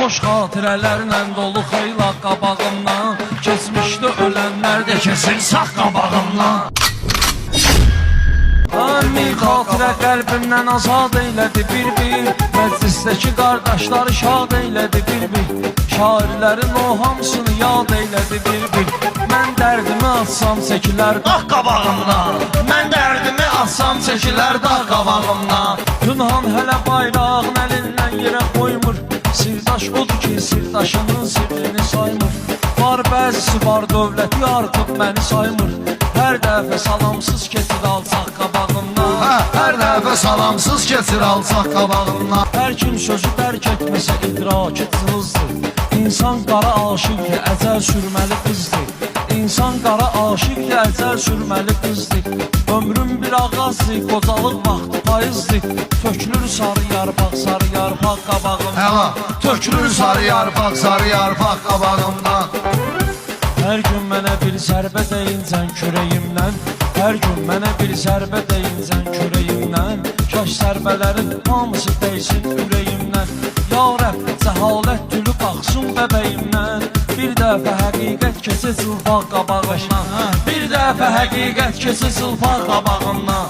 xoş xatirələrlə dolu xeyla qabağımdan. Keçmişdə ölənlər də kesin sağ qabağımdan. Min xatirə qəlbimdən azad eylədi bir-bir. Məclisdəki qardaşları şad eylədi bir-bir. Şairlərin o hamısını yad eylədi bir-bir. Mən dərdimi atsam çəkilər dağ qabağımdan. Mən dərdimi atsam çəkilər dağ qabağımdan. Günhan hələ bayrağın əlindən yerə qoymur. Sirdaş odur ki, sirdaşının sirrini saymır. Var bəzisi var dövləti artıq məni saymır. Hər dəfə salamsız keçir alçaq qabağımdan. Hər dəfə salamsız keçir alçaq qabağımdan. Hər kim sözü dərk etməsə idrak etsinizdir. İnsan qara aşıqdır, əcəl sürməli qızdır. İnsan qara aşıqdır, əcəl sürməli qızdır. Ömrüm bir ağazdır, qocalıq vaxtı payızdır. Tökülür sarı yarpaq qabağımdan. Tökülür sarı yarpaq qabağımdan. Hər gün mənə bir zərbə deyincən kürəyimdən. Hər gün mənə bir zərbə deyincən kürəyimdən. Kaş zərbələrin hamısı deysin ürəyimdən. Ya Rəbb, cəhalət gülü qalxsın bəbəyimdən. Bir dəfə həqiqət keçə zülfaq qabağımdan. Bir dəfə həqiqət keçə zülfaq qabağımdan.